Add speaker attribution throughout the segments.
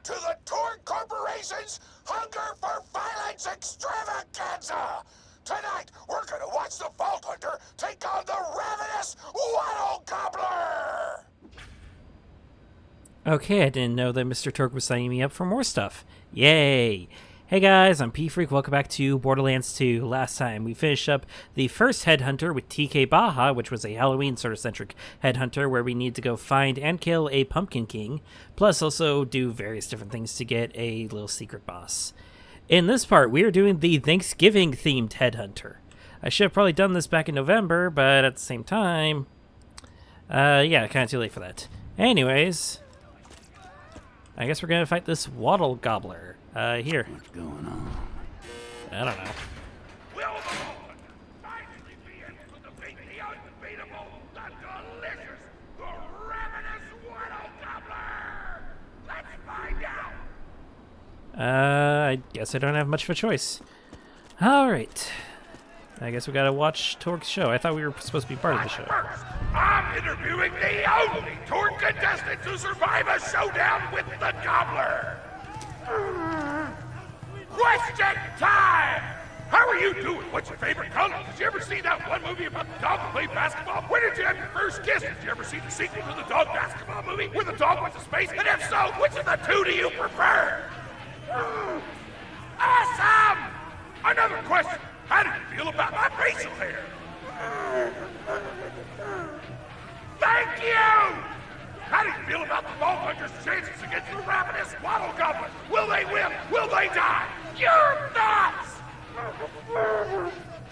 Speaker 1: to the Torgue Corporation's Hunger for Violence Extravaganza! Tonight, we're gonna watch the Vault Hunter take on the ravenous Waddle Gobbler!
Speaker 2: Okay, I didn't know that Mr. Torgue was signing me up for more stuff. Yay! Hey guys, I'm P-Freak. Welcome back to Borderlands 2. Last time, we finished up the first headhunter with TK Baja, which was a Halloween sort of centric headhunter where we need to go find and kill a Pumpkin King, plus also do various different things to get a little secret boss. In this part, we are doing the Thanksgiving-themed headhunter. I should have probably done this back in November, but at the same time... yeah, kind of too late for that. Anyways... I guess we're gonna fight this Waddle Gobbler. Here.
Speaker 3: What's going on?
Speaker 2: I don't know.
Speaker 1: Will the Lord finally be able to defeat the unbeatable, the delicious, the ravenous Waddle Gobbler? Let's find out!
Speaker 2: I guess I don't have much of a choice. Alright. I guess we gotta watch Torgue's show. I thought we were supposed to be part of the show.
Speaker 1: First, I'm interviewing the only Torgue contestant to survive a showdown with the Gobbler. Question time! How are you doing? What's your favorite color? Did you ever see that one movie about the dog who played basketball? When did you have your first kiss? Did you ever see the sequel to the dog basketball movie where the dog went to space? And if so, which of the two do you prefer? Awesome! Another question. How do you feel about my facial hair? Thank you! How do you feel about the Vault Hunter's chances against the ravenous Waddle Goblin? Will they win? Will they die? Your thoughts!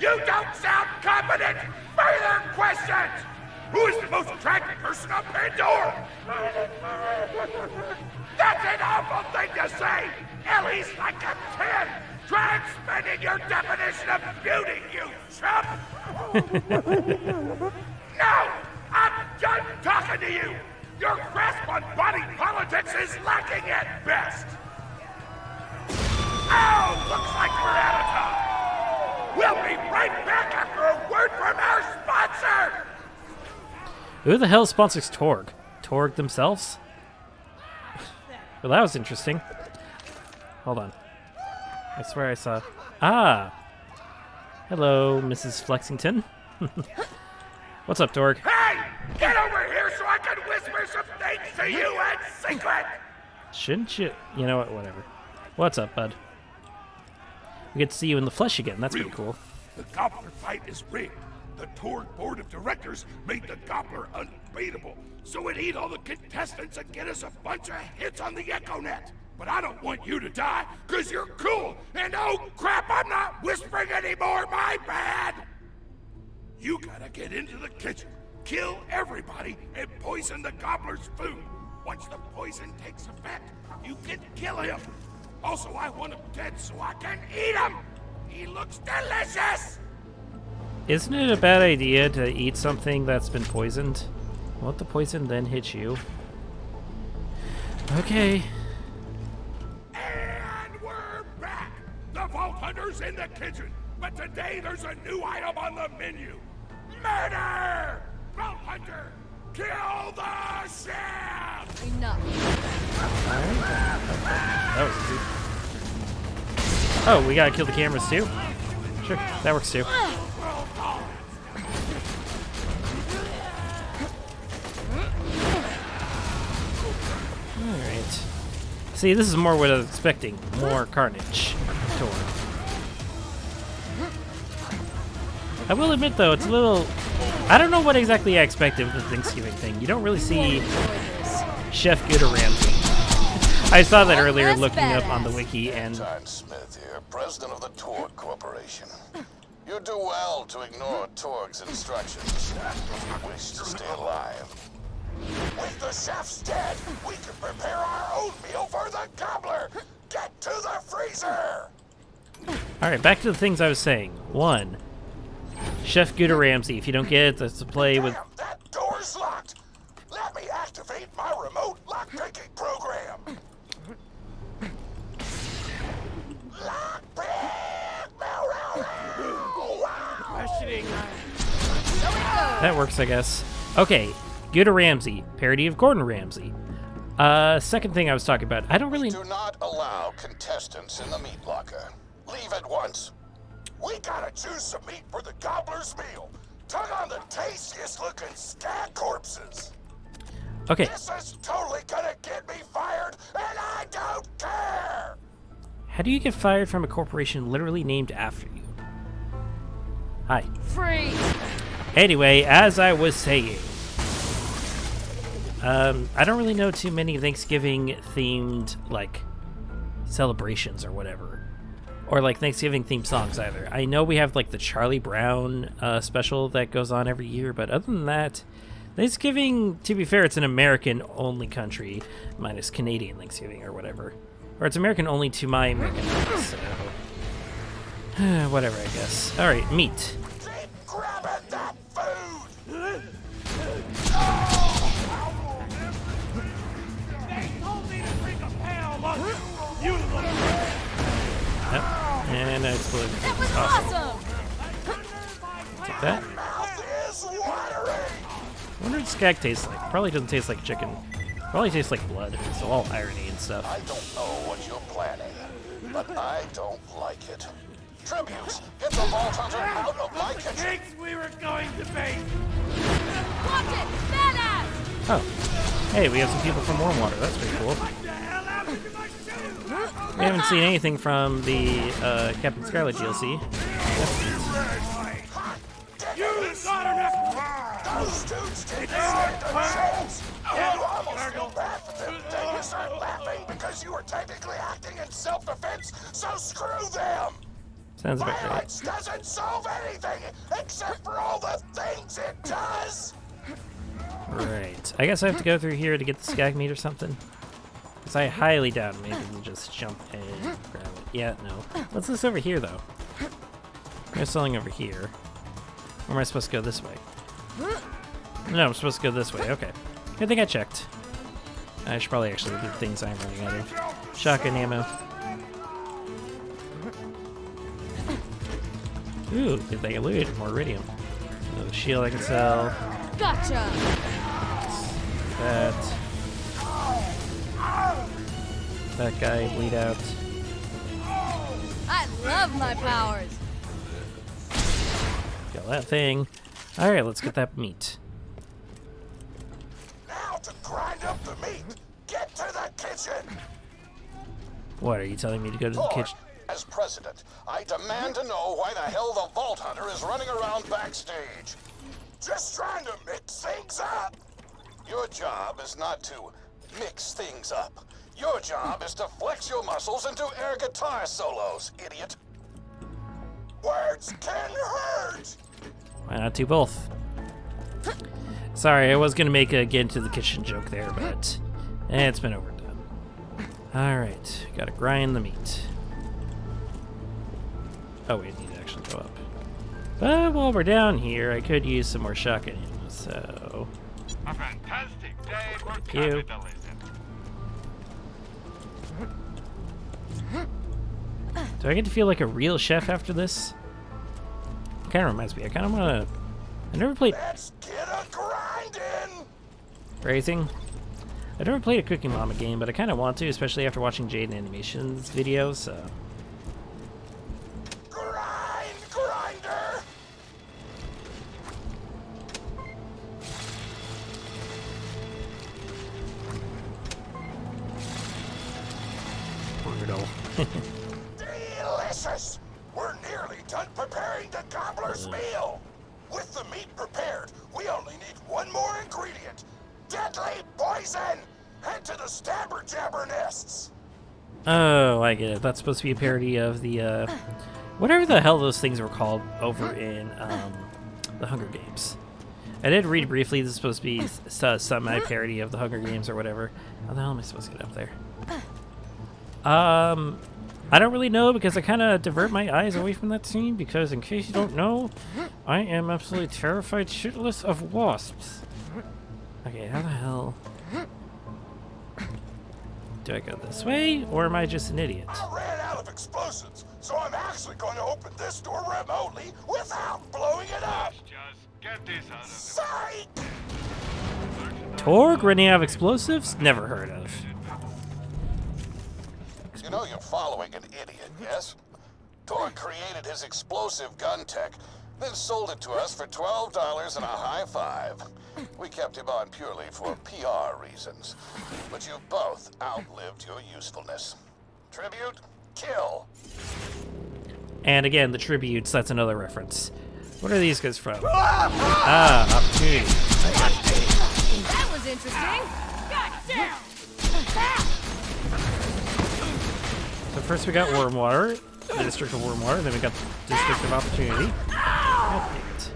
Speaker 1: You don't sound confident! Further questions! Who is the most attractive person on Pandora? That's an awful thing to say! Ellie's like a 10! Try expanding your definition of beauty, you chump! No! I'm done talking to you! Your grasp on body politics is lacking at best! Oh, looks like we're out of time! We'll be right back after a word from our sponsor!
Speaker 2: Who the hell sponsors Torgue? Torgue themselves? Well, that was interesting. Hold on. I swear I saw... Ah! Hello, Mrs. Flexington. What's up, Torgue?
Speaker 1: Hey! Get over here so I can whisper some things to you in secret!
Speaker 2: Shouldn't you... You know what, whatever. What's up, bud? We get to see you in the flesh again. That's pretty cool.
Speaker 1: The Gobbler fight is rigged. The Torgue Board of Directors made the Gobbler unbeatable, so it'd eat all the contestants and get us a bunch of hits on the EchoNet. But I don't want you to die, because you're cool, and oh crap, I'm not whispering anymore, my bad! You gotta get into the kitchen, kill everybody, and poison the Gobbler's food. Once the poison takes effect, you can kill him. Also, I want him dead so I can eat him! He looks delicious!
Speaker 2: Isn't it a bad idea to eat something that's been poisoned? Won't the poison then hit you? Okay.
Speaker 1: And we're back! The Vault Hunter's in the kitchen, but today there's a new item on the menu. Murder! Vault Hunter, kill the chef!
Speaker 4: Enough.
Speaker 2: That was easy. Oh, we gotta kill the cameras too? Sure, that works too.
Speaker 1: Well done!
Speaker 2: Alright. See, this is more what I was expecting. More carnage. Torgue. I will admit, though, it's a little... I don't know what exactly I expected with the Thanksgiving thing. You don't really see Chef Gooder Ramsay. I saw that earlier looking up on the wiki, and...
Speaker 5: John Smith here, president of the Torgue Corporation. You do well to ignore Torgue's instructions if you wish to stay alive.
Speaker 1: With the chef's dead, we can prepare our own meal for the Gobbler! Get to the freezer!
Speaker 2: Alright, back to the things I was saying. 1. Chef Gooder Ramsay. If you don't get it, that's to play with...
Speaker 1: Damn, that door's locked! Let me activate my remote lock-picking program! Lock-pick!
Speaker 4: Questioning.
Speaker 2: That works, I guess. Okay, Gooder Ramsay. Parody of Gordon Ramsay. Second thing I was talking about, I don't really...
Speaker 5: Do not allow contestants in the meat locker. Leave at once.
Speaker 1: We gotta choose some meat for the gobbler's meal. Tug on the tastiest looking scat corpses.
Speaker 2: Okay.
Speaker 1: This is totally gonna get me fired, and I don't care!
Speaker 2: How do you get fired from a corporation literally named after you? Hi.
Speaker 3: Freeze!
Speaker 2: Anyway, as I was saying, I don't really know too many Thanksgiving-themed, like, celebrations or whatever. Or, like, Thanksgiving-themed songs either. I know we have, like, the Charlie Brown special that goes on every year, but other than that, Thanksgiving, to be fair, it's an American-only country, minus Canadian Thanksgiving or whatever. Or it's American-only to my American eyes, so... whatever, I guess. Alright, meat.
Speaker 1: Keep grabbing that food! They told me to drink a pound, you little...
Speaker 2: Yep. And I exploded.
Speaker 3: That was awesome!
Speaker 2: Take that.
Speaker 1: Mouth is watering!
Speaker 2: I wonder what skag tastes like. Probably doesn't taste like chicken. Probably tastes like blood. So all irony and stuff.
Speaker 5: I don't know what you're planning, but I don't like it. Tributes, get the Vault Hunter out of my kitchen.
Speaker 1: Pigs we were going to bake!
Speaker 3: Watch it! Badass!
Speaker 2: Oh. Hey, we have some people from Warmwater. That's pretty cool.
Speaker 1: What the hell happened to my shoes?
Speaker 2: We haven't seen anything from the Captain Scarlet DLC.
Speaker 1: You got enough! Those dudes didn't stand a chance! You almost feel bad for them until you start laughing because you were technically acting in self-defense, so screw them!
Speaker 2: Sounds about right.
Speaker 1: Violence doesn't solve anything except for all the things it does!
Speaker 2: Right. I guess I have to go through here to get the skag meat or something. Because I highly doubt maybe we'll just jump and grab it. Yeah, no. What's this over here, though? They're selling over here. Or am I supposed to go this way? No, I'm supposed to go this way. Okay. Good thing I checked. I should probably actually do the things I'm running out of. Shotgun ammo. Ooh, good thing I looted. More iridium. Another shield I can sell.
Speaker 3: Gotcha!
Speaker 2: That. That guy bleed out.
Speaker 3: I love my powers!
Speaker 2: Got that thing. Alright, let's get that meat.
Speaker 1: Now to grind up the meat, get to the kitchen!
Speaker 2: What, are you telling me to go to the
Speaker 5: Lord,
Speaker 2: kitchen?
Speaker 5: as president, I demand to know why the hell the Vault Hunter is running around backstage.
Speaker 1: Just trying to mix things up!
Speaker 5: Your job is not to mix things up. Your job is to flex your muscles into air guitar solos, idiot.
Speaker 1: Words can hurt!
Speaker 2: Why not do both? Sorry, I was gonna make a get into the kitchen joke there, but it's been overdone. Alright, gotta grind the meat. Oh, we need to actually go up. But while we're down here, I could use some more shotgun ammo, so...
Speaker 4: A fantastic day for
Speaker 2: you.
Speaker 4: capitalism.
Speaker 2: Do I get to feel like a real chef after this? Kind of reminds me. I kind of want to... I never played...
Speaker 1: Let's get a grindin'!
Speaker 2: Raising? I never played a Cooking Mama game, but I kind of want to, especially after watching Jaden Animation's videos, so...
Speaker 1: Grind, grinder!
Speaker 2: Brutal.
Speaker 1: Delicious! We're nearly done preparing the gobbler's meal! With the meat prepared, we only need one more ingredient. Deadly poison! Head to the stabber jabber nests!
Speaker 2: Oh, I get it. That's supposed to be a parody of the, whatever the hell those things were called over in, the Hunger Games. I did read briefly this is supposed to be semi-parody of the Hunger Games or whatever. How the hell am I supposed to get up there? I don't really know because I kind of divert my eyes away from that scene because, in case you don't know, I am absolutely terrified shitless of wasps. Okay, how the hell... Do I go this way, or am I just an idiot?
Speaker 1: I ran out of explosives, so I'm actually going to open this door remotely without blowing it up!
Speaker 4: Just get this out of the
Speaker 1: Psych!
Speaker 2: Torgue running out of explosives? Never heard of.
Speaker 5: You know you're following an idiot, yes? Torgue created his explosive gun tech, then sold it to us for $12 and a high five. We kept him on purely for PR reasons. But you both outlived your usefulness. Tribute, kill.
Speaker 2: And again, the tributes, that's another reference. What are these guys from? Ah, opportunity.
Speaker 3: That was interesting. Goddamn.
Speaker 2: So first we got Wormwater, the District of Wormwater, then we got the District of Opportunity. God damn it.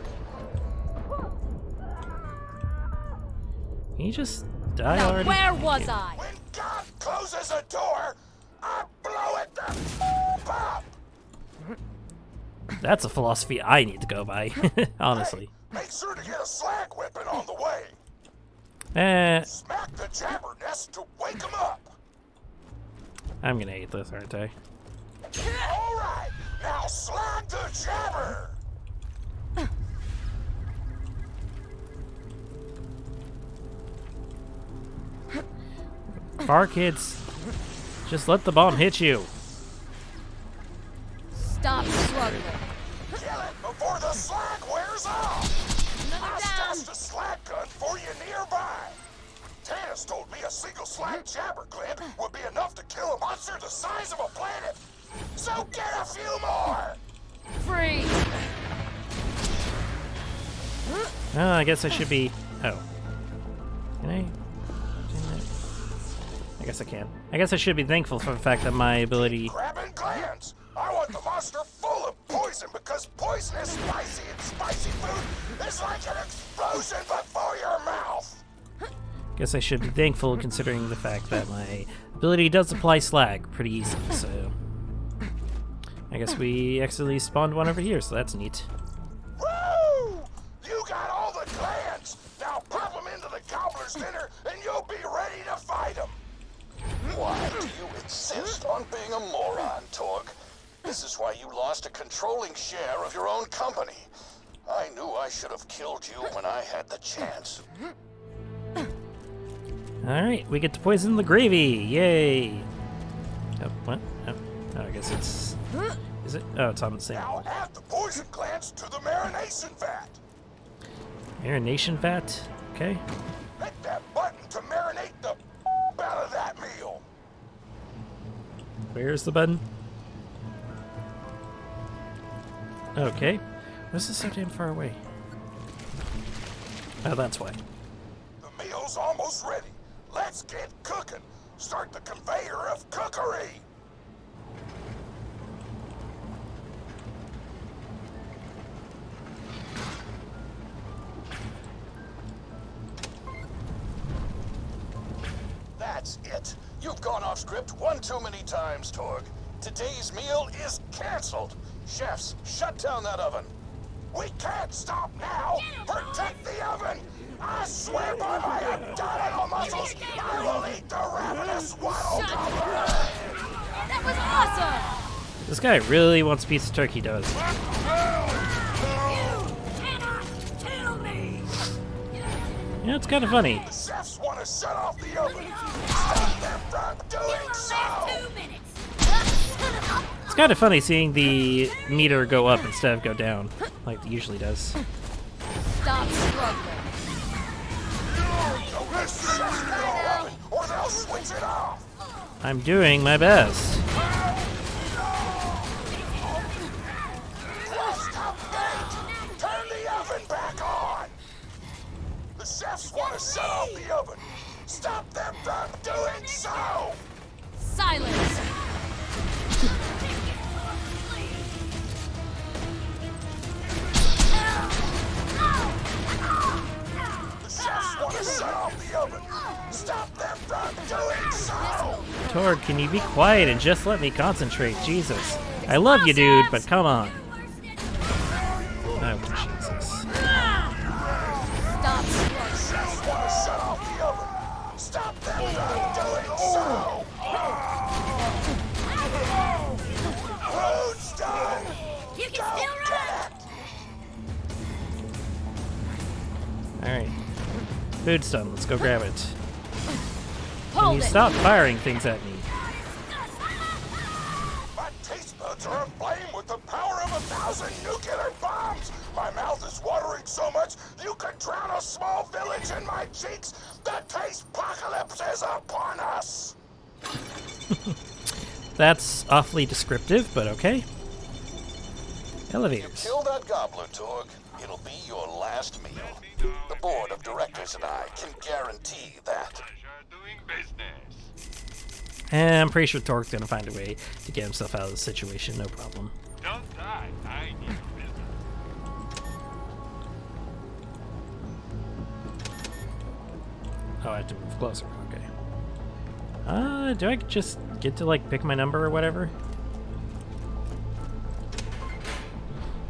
Speaker 2: Can you just die
Speaker 3: Now,
Speaker 2: already?
Speaker 3: where was I?
Speaker 1: When God closes a door, I blow it the up.
Speaker 2: That's a philosophy I need to go by, honestly.
Speaker 1: Make sure to get a slag weapon on the way.
Speaker 2: Eh,
Speaker 1: Smack the jabber nest to wake him up.
Speaker 2: I'm gonna hate this, aren't I?
Speaker 1: All right, now slag the jabber.
Speaker 2: Far kids, just let the bomb hit you.
Speaker 3: Stop struggling.
Speaker 1: Kill it before the slag wears off.
Speaker 3: Another
Speaker 1: I
Speaker 3: down.
Speaker 1: stashed a slag gun for you nearby. Tannis told me a single slag jabber clip would be enough to kill a monster the size of a planet. So get a few more.
Speaker 3: Free.
Speaker 2: Oh, I guess I should be. Oh. Can I? I guess I can. I guess I should be thankful for the fact that my ability.
Speaker 1: Grabbing glands. I want the monster full of poison because poison is spicy and spicy food is like an explosion before your mouth.
Speaker 2: Guess I should be thankful considering the fact that my ability does apply slag pretty easily, so. I guess we accidentally spawned one over here, so that's neat.
Speaker 1: Woo! You got all the glands. Now pop them into the gobbler's dinner and you'll be ready to fight them.
Speaker 5: Why do you insist on being a moron, Torgue? This is why you lost a controlling share of your own company. I knew I should have killed you when I had the chance.
Speaker 2: Alright, we get to poison the gravy! Yay! Oh, what? Oh, I guess it's. Is it? Oh, it's on the same
Speaker 1: Now
Speaker 2: one.
Speaker 1: add the poison glands to the marination vat.
Speaker 2: Marination vat? Okay.
Speaker 1: Hit that button to marinate the out of that meal.
Speaker 2: Where's the button? Okay. This is so damn far away. Oh, that's why.
Speaker 1: The meal's almost ready. Let's get cooking. Start the conveyor of cookery.
Speaker 5: That's it. You've gone off script one too many times, Torgue. Today's meal is canceled. Chefs, shut down that oven.
Speaker 1: We can't stop now. Protect the oven. I swear by my abdominal muscles, I will eat the ravenous waddle gobbler.
Speaker 3: That was awesome.
Speaker 2: This guy really wants a piece of turkey, does.
Speaker 3: You cannot kill me.
Speaker 2: Yeah, it's kind of funny.
Speaker 1: The chefs want to shut off the oven. Stop them from doing so.
Speaker 3: 2 minutes.
Speaker 2: It's kind of funny seeing the meter go up instead of go down, like it usually does.
Speaker 3: Stop struggling.
Speaker 1: Or they'll switch it off.
Speaker 2: I'm doing my best.
Speaker 1: Stop that. Turn the oven back on. The chefs want to shut off the oven. Stop them from doing so.
Speaker 3: Silence.
Speaker 1: The chefs want to shut off the oven. Stop them from doing so.
Speaker 2: Torgue, can you be quiet and just let me concentrate? Jesus. I love you, dude, but come on. Oh, Jesus.
Speaker 3: Stop struggling.
Speaker 1: Chefs want to shut off the oven. Stop them from doing so. Food's done.
Speaker 3: You can
Speaker 1: Go
Speaker 3: still
Speaker 1: get
Speaker 3: run.
Speaker 1: it.
Speaker 2: Alright. Food's done. Let's go grab it. Can
Speaker 3: Hold
Speaker 2: you
Speaker 3: it.
Speaker 2: stop firing things at me?
Speaker 5: My taste buds are aflame with the power of 1,000 nuclear bombs. My mouth is watering so much you could drown a small village in my cheeks. The taste apocalypse is upon us.
Speaker 2: That's awfully descriptive, but okay. Elevators.
Speaker 5: Kill that gobbler, Torgue. It'll be your last meal. The board of directors and I can guarantee that.
Speaker 4: Pleasure doing business.
Speaker 2: And I'm pretty sure Torque's gonna find a way to get himself out of the situation, no problem.
Speaker 4: Don't die. I need business.
Speaker 2: Oh, I have to move closer. Okay. Do I just get to, like, pick my number or whatever?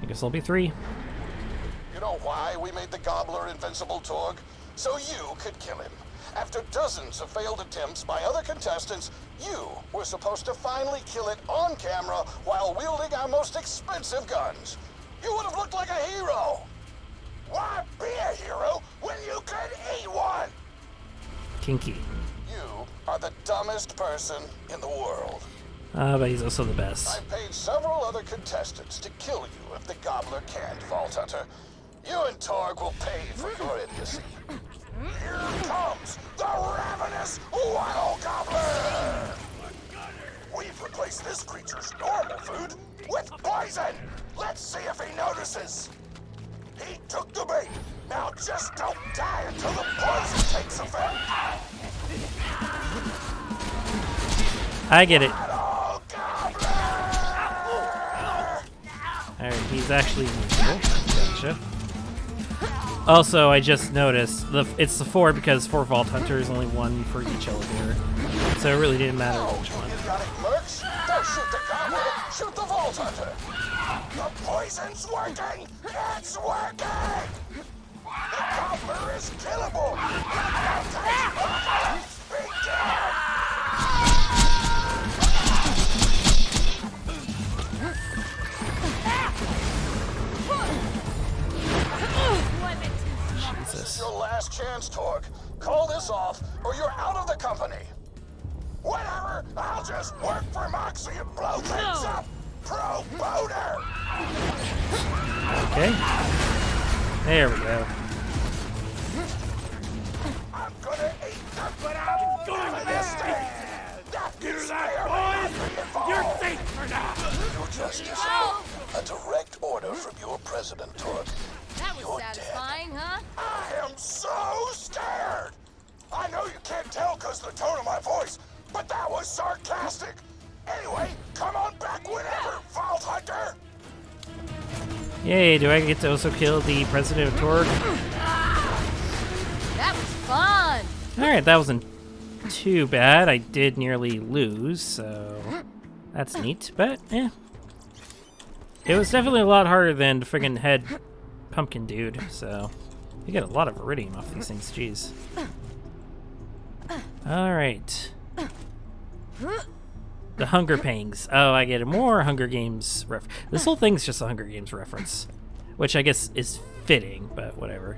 Speaker 2: I guess I'll be 3.
Speaker 5: You know why we made the gobbler invincible, Torgue? So you could kill him. After dozens of failed attempts by other contestants, you were supposed to finally kill it on camera while wielding our most expensive guns. You would have looked like a hero. Why be a hero when you could eat one?
Speaker 2: Kinky.
Speaker 5: You are the dumbest person in the world.
Speaker 2: But he's also the best.
Speaker 5: I paid several other contestants to kill you if the gobbler can't, Vault Hunter. You and Torgue will pay for your idiocy. Here comes the ravenous wild gobbler! We've replaced this creature's normal food with poison! Let's see if he notices! He took the bait! Now just don't die until the poison takes effect!
Speaker 2: I get it.
Speaker 5: Oh, gobbler!
Speaker 2: Alright, he's actually invisible. Gotcha. Also, I just noticed it's the 4 because 4 Vault Hunters, only 1 for each elevator. So it really didn't matter which one.
Speaker 5: Idiotic mercs! Don't shoot the gobbler! Shoot the Vault Hunter! The poison's working! It's working! The gobbler is killable! Begin! This is your last chance, Torgue. Call this off, or you're out of the company. Whatever, I'll just work for Moxie and blow things up. Pro boner!
Speaker 2: Okay. There we go.
Speaker 5: I'm gonna eat the ravenous
Speaker 1: Hear that, boys? You're safe for now.
Speaker 5: Your justice. A direct order from your president, Torgue.
Speaker 3: That was
Speaker 5: You're
Speaker 3: satisfying, huh?
Speaker 5: I am so scared! I know you can't tell because of the tone of my voice, but that was sarcastic! Anyway, come on back whenever, Vault Hunter!
Speaker 2: Yay, do I get to also kill the president of Torgue?
Speaker 3: That was fun.
Speaker 2: Alright, that wasn't too bad. I did nearly lose, so that's neat, but eh. It was definitely a lot harder than the friggin' head pumpkin dude, so you get a lot of iridium off these things, jeez. Alright. The Hunger Pangs. Oh, I get a more Hunger Games This whole thing's just a Hunger Games reference, which I guess is fitting, but whatever.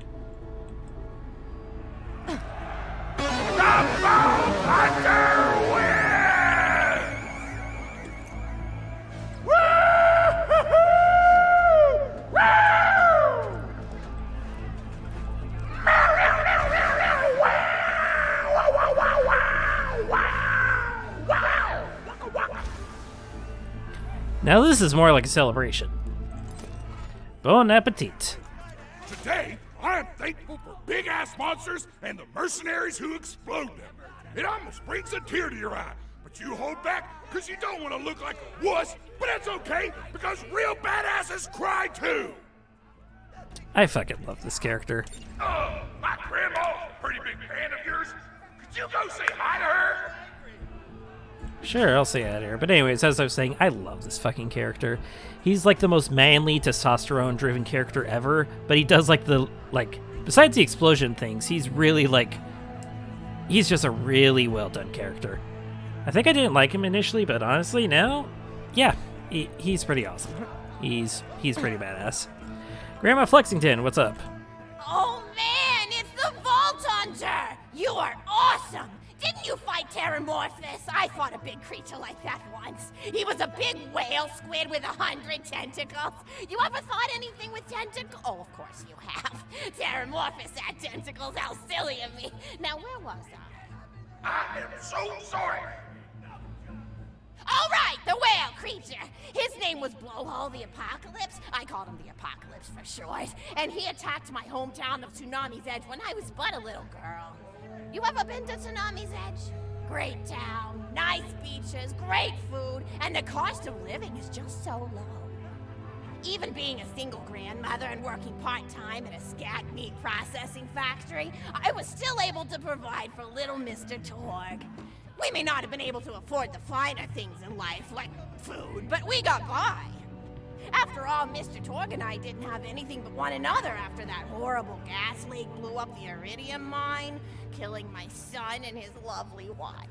Speaker 2: Now this is more like a celebration. Bon appetit.
Speaker 1: Today, I am thankful for big-ass monsters and the mercenaries who explode them. It almost brings a tear to your eye, but you hold back because you don't want to look like a wuss, but it's okay because real badasses cry too.
Speaker 2: I fucking love this character.
Speaker 1: Oh, my grandma's a pretty big fan of yours. Could you go say hi to her?
Speaker 2: Sure, I'll say that here. But anyways, as I was saying, I love this fucking character. He's like the most manly, testosterone-driven character ever, but he does like besides the explosion things, he's really he's just a really well-done character. I think I didn't like him initially, but honestly now, yeah, he's pretty awesome. He's pretty badass. Grandma Flexington, what's up?
Speaker 3: Oh man, it's the Vault Hunter!
Speaker 6: You are awesome! Didn't you fight Pteramorphus? I fought a big creature like that once. He was a big whale squid with 100 tentacles. You ever fought anything with tentacles? Oh, of course you have. Pteramorphus had tentacles. How silly of me. Now, where was I?
Speaker 1: I am so sorry.
Speaker 6: All right, the whale creature. His name was Blowhole the Apocalypse. I called him the Apocalypse for short. And he attacked my hometown of Tsunami's Edge when I was but a little girl. You ever been to Tsunami's Edge? Great town, nice beaches, great food, and the cost of living is just so low. Even being a single grandmother and working part-time in a scat meat processing factory, I was still able to provide for little Mr. Torgue. We may not have been able to afford the finer things in life, like food, but we got by. After all, Mr. Torgue and I didn't have anything but one another after that horrible gas leak blew up the iridium mine, killing my son and his lovely wife.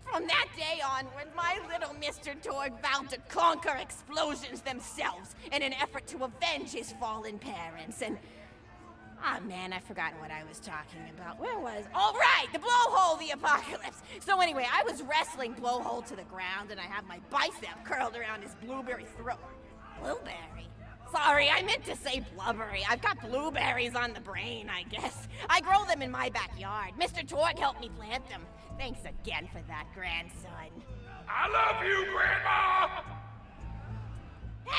Speaker 6: From that day onward, my little Mr. Torgue vowed to conquer explosions themselves in an effort to avenge his fallen parents, and... Ah, man, I've forgotten what I was talking about. Where was... Oh, right! The Blowhole the Apocalypse! So anyway, I was wrestling Blowhole to the ground, and I have my bicep curled around his blueberry throat. Blueberry? Sorry, I meant to say blubbery. I've got blueberries on the brain, I guess. I grow them in my backyard. Mr. Torgue helped me plant them. Thanks again for that, grandson.
Speaker 1: I love you, Grandma!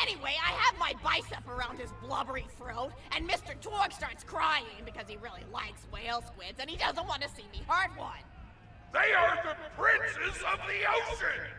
Speaker 6: Anyway, I have my bicep around his blubbery throat, and Mr. Torgue starts crying because he really likes whale squids, and he doesn't want to see me hurt one.
Speaker 1: They are the princes of the ocean!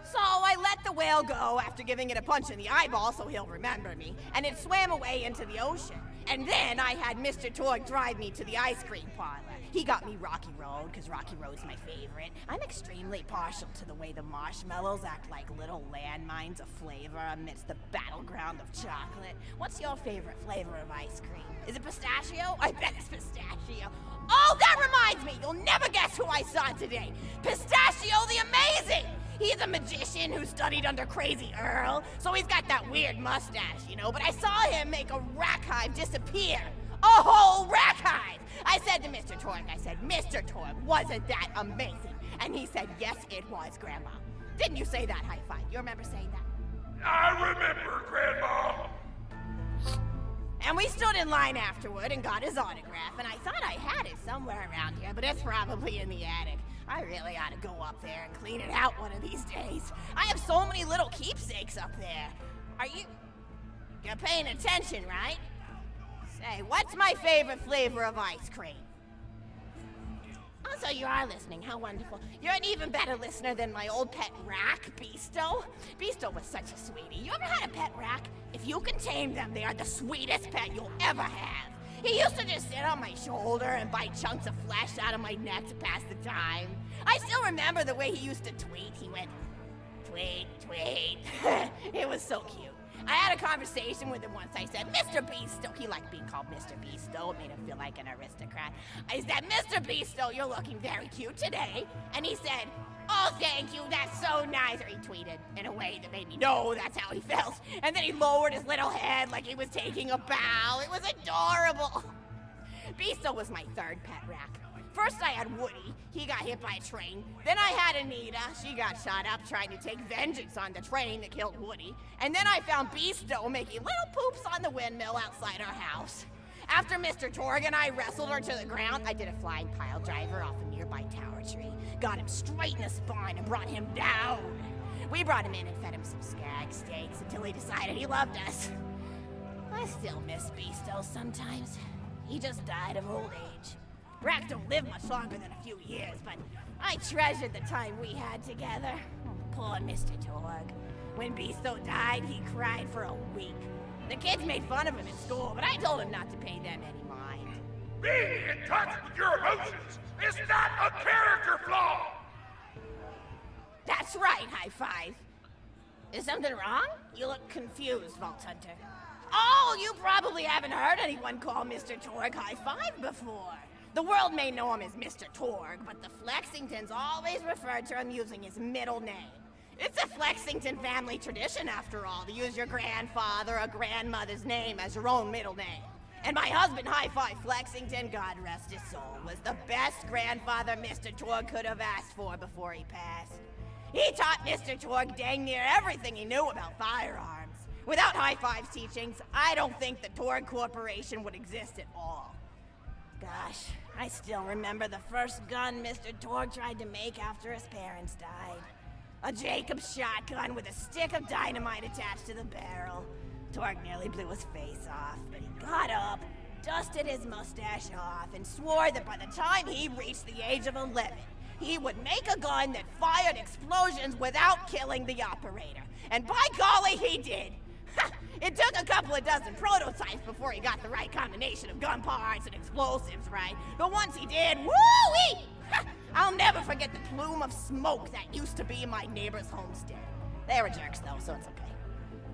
Speaker 6: So I let the whale go after giving it a punch in the eyeball so he'll remember me, and it swam away into the ocean. And then I had Mr. Torgue drive me to the ice cream parlor. He got me Rocky Road, because Rocky Road's my favorite. I'm extremely partial to the way the marshmallows act like little landmines of flavor amidst the battleground of chocolate. What's your favorite flavor of ice cream? Is it pistachio? I bet it's pistachio. Oh, that reminds me! You'll never guess who I saw today! Pistachio the Amazing! He's a magician who studied under Crazy Earl, so he's got that weird mustache, you know, but I saw him make a rack hive disappear. A whole rack hive! I said to Mr. Torgue, Mr. Torgue, wasn't that amazing? And he said, yes, it was, Grandma. Didn't you say that, high five? You remember saying that?
Speaker 1: I remember, Grandma!
Speaker 6: And we stood in line afterward and got his autograph, and I thought I had it somewhere around here, but it's probably in the attic. I really ought to go up there and clean it out one of these days. I have so many little keepsakes up there. You're paying attention, right? Say, what's my favorite flavor of ice cream? Oh, so you are listening. How wonderful. You're an even better listener than my old pet rack, Beasto. Beasto was such a sweetie. You ever had a pet rack? If you can tame them, they are the sweetest pet you'll ever have. He used to just sit on my shoulder and bite chunks of flesh out of my neck to pass the time. I still remember the way he used to tweet. He went, tweet, tweet. It was so cute. I had a conversation with him once. I said, Mr. Beasto. He liked being called Mr. Beasto. It made him feel like an aristocrat. I said, Mr. Beasto, you're looking very cute today. And he said, oh, thank you. That's so nice. Or he tweeted in a way that made me know that's how he felt. And then he lowered his little head like he was taking a bow. It was adorable. Beasto was my third pet rack. First I had Woody. He got hit by a train. Then I had Anita. She got shot up trying to take vengeance on the train that killed Woody. And then I found Beasto making little poops on the windmill outside our house. After Mr. Torgue and I wrestled her to the ground, I did a flying pile driver off a nearby tower tree, got him straight in the spine and brought him down. We brought him in and fed him some skag steaks until he decided he loved us. I still miss Beasto sometimes. He just died of old age. Racks don't live much longer than a few years, but I treasured the time we had together. Poor Mr. Torgue. When Beasto died, he cried for a week. The kids made fun of him in school, but I told him not to pay them any mind.
Speaker 1: Being in touch with your emotions is not a character flaw!
Speaker 6: That's right, high five. Is something wrong? You look confused, Vault Hunter. Oh, you probably haven't heard anyone call Mr. Torgue high five before. The world may know him as Mr. Torgue, but the Flexingtons always refer to him using his middle name. It's a Flexington family tradition, after all, to use your grandfather or grandmother's name as your own middle name. And my husband, High Five Flexington, God rest his soul, was the best grandfather Mr. Torgue could have asked for before he passed. He taught Mr. Torgue dang near everything he knew about firearms. Without High Five's teachings, I don't think the Torgue Corporation would exist at all. Gosh, I still remember the first gun Mr. Torgue tried to make after his parents died. A Jacobs shotgun with a stick of dynamite attached to the barrel. Torgue nearly blew his face off, but he got up, dusted his mustache off, and swore that by the time he reached the age of 11, he would make a gun that fired explosions without killing the operator. And by golly, he did! It took a couple of dozen prototypes before he got the right combination of gun parts and explosives right, but once he did, woo-wee! I'll never forget the plume of smoke that used to be my neighbor's homestead. They were jerks though, so it's okay.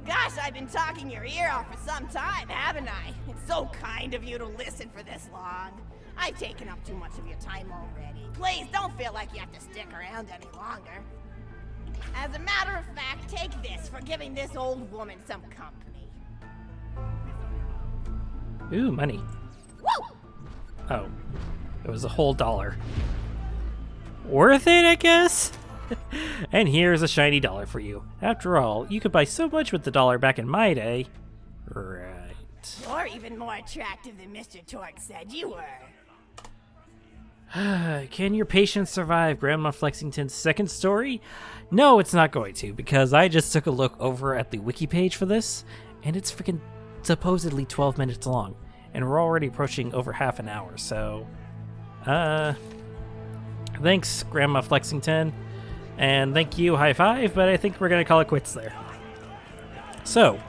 Speaker 6: Gosh, I've been talking your ear off for some time, haven't I? It's so kind of you to listen for this long. I've taken up too much of your time already. Please don't feel like you have to stick around any longer. As a matter of fact, take this for giving this old woman some company.
Speaker 2: Ooh, money.
Speaker 6: Woo!
Speaker 2: Oh, it was a whole $1. Worth it, I guess? And here's a shiny $1 for you. After all, you could buy so much with the $1 back in my day. Right.
Speaker 6: You're even more attractive than Mr. Torgue said you were.
Speaker 2: Can your patience survive Grandma Flexington's second story? No, it's not going to, because I just took a look over at the wiki page for this, and it's freaking supposedly 12 minutes long, and we're already approaching over half an hour, so... Thanks, Grandma Flexington, and thank you, High Five, but I think we're gonna call it quits there. So,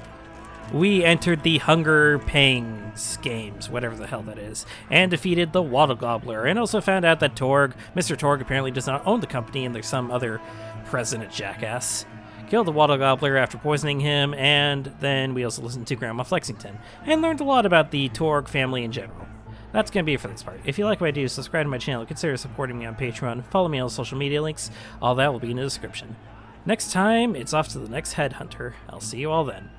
Speaker 2: we entered the Hunger Pangs games, whatever the hell that is, and defeated the Waddle Gobbler, and also found out that Mr. Torgue apparently does not own the company and there's some other president jackass. Killed the Waddle Gobbler after poisoning him, and then we also listened to Grandma Flexington, and learned a lot about the Torgue family in general. That's going to be it for this part. If you like what I do, subscribe to my channel, consider supporting me on Patreon, follow me on social media links, all that will be in the description. Next time, it's off to the next headhunter. I'll see you all then.